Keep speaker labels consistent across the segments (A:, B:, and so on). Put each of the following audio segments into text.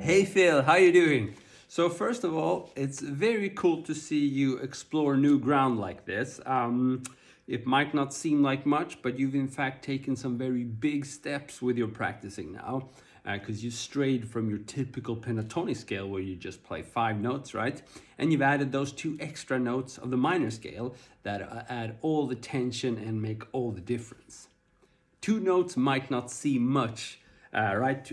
A: Hey Phil, how you doing? So first of all, it's very cool to see you explore new ground like this. It might not seem like much, but you've in fact taken some very big steps with your practicing now, because you strayed from your typical pentatonic scale where you just play 5 notes, right? And you've added those 2 extra notes of the minor scale that add all the tension and make all the difference. 2 notes might not seem much, right?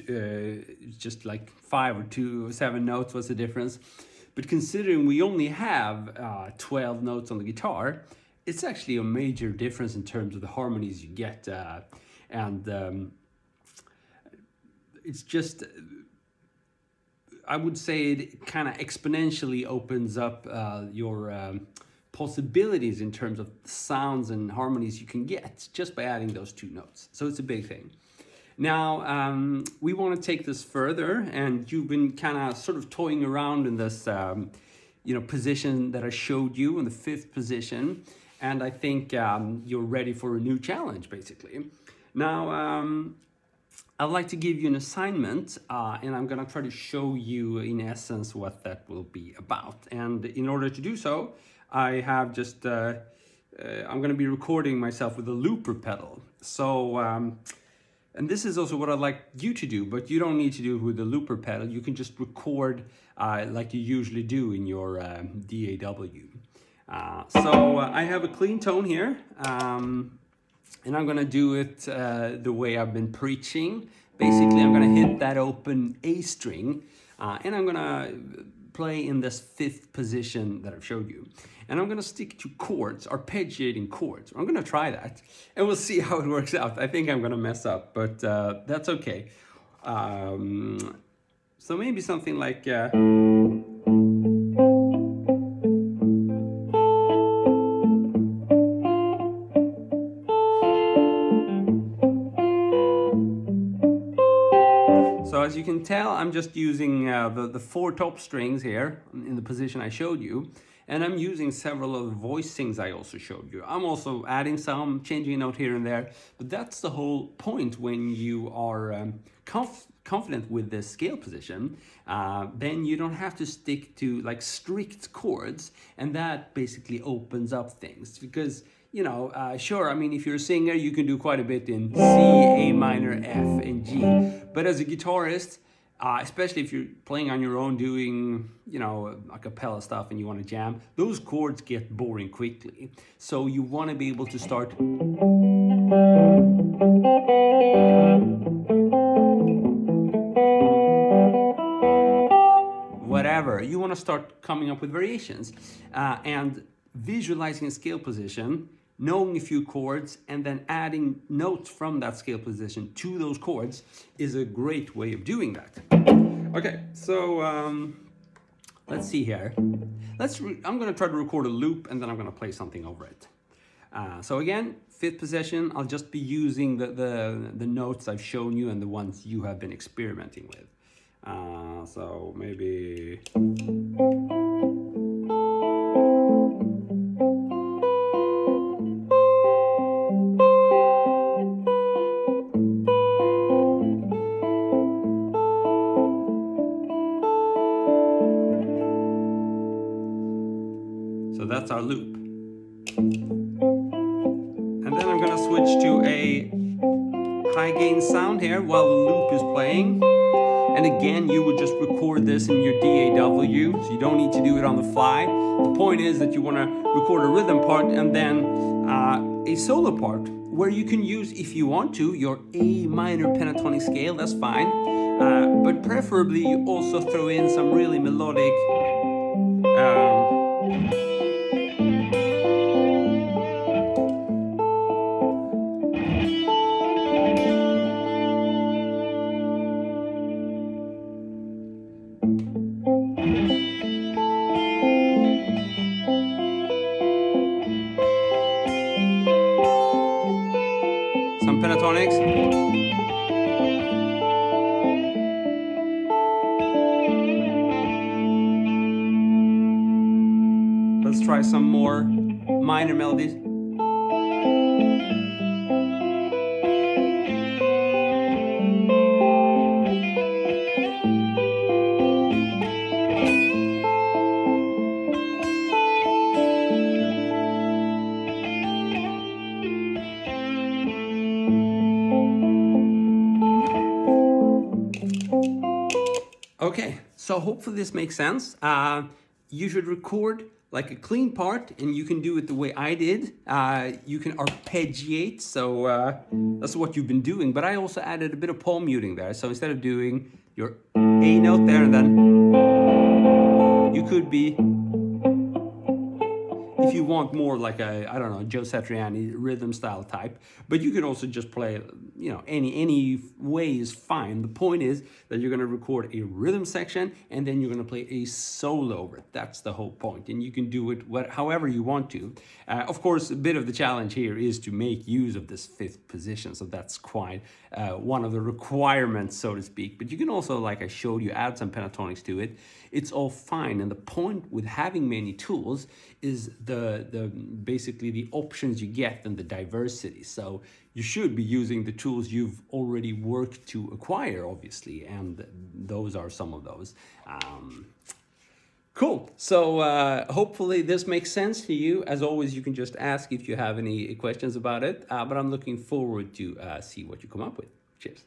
A: Just like 5 or 7 notes, what's the difference? But considering we only have 12 notes on the guitar, it's actually a major difference in terms of the harmonies you get. And it's just, I would say it kind of exponentially opens up your possibilities in terms of sounds and harmonies you can get just by adding those 2 notes. So it's a big thing. Now, we want to take this further, and you've been kind of sort of toying around in this position that I showed you in the 5th position, and I think you're ready for a new challenge, basically. Now, I'd like to give you an assignment, and I'm going to try to show you in essence what that will be about. And in order to do so, I have just, I'm going to be recording myself with a looper pedal. So, and this is also what I'd like you to do, but you don't need to do it with the looper pedal. You can just record like you usually do in your DAW. So I have a clean tone here, and I'm gonna do it the way I've been preaching. Basically, I'm gonna hit that open A string, and I'm gonna play in this 5th position that I've showed you. And I'm gonna stick to chords, arpeggiating chords. I'm gonna try that, and we'll see how it works out. I think I'm gonna mess up, but that's okay. So maybe something like... So as you can tell, I'm just using the 4 top strings here in the position I showed you. And I'm using several of the voicings I also showed you. I'm also adding some, changing a note here and there. But that's the whole point when you are confident with this scale position. Then you don't have to stick to like strict chords. And that basically opens up things. Because, you know, sure, I mean, if you're a singer, you can do quite a bit in C, A minor, F, and G. But as a guitarist, especially if you're playing on your own, doing, you know, a cappella stuff and you want to jam, those chords get boring quickly. So you want to be able to start... whatever. You want to start coming up with variations. And visualizing a scale position, knowing a few chords, and then adding notes from that scale position to those chords is a great way of doing that. Okay, so let's see here. I'm going to try to record a loop, and then I'm going to play something over it. So again, 5th position, I'll just be using the notes I've shown you and the ones you have been experimenting with. So maybe... So that's our loop. And then I'm gonna switch to a high gain sound here while the loop is playing. And again, you would just record this in your DAW, so you don't need to do it on the fly. The point is that you wanna record a rhythm part and then a solo part where you can use, if you want to, your A minor pentatonic scale, that's fine. But preferably you also throw in some really melodic some pentatonics. Let's try some more minor melodies. Okay, so hopefully this makes sense. You should record like a clean part, and you can do it the way I did. You can arpeggiate, so that's what you've been doing. But I also added a bit of palm muting there. So instead of doing your A note there, and then you could be, if you want more like a, I don't know, Joe Satriani rhythm style type, but you can also just play, you know, any way is fine. The point is that you're going to record a rhythm section, and then you're going to play a solo over it. That's the whole point, and you can do it however you want to. Of course, a bit of the challenge here is to make use of this fifth position, so that's quite one of the requirements, so to speak. But you can also, like I showed you, add some pentatonics to it. It's all fine, and the point with having many tools is the basically the options you get and the diversity. So you should be using the tools you've already worked to acquire, obviously, and those are some of those. Cool. So hopefully this makes sense to you. As always, you can just ask if you have any questions about it. But I'm looking forward to see what you come up with. Cheers.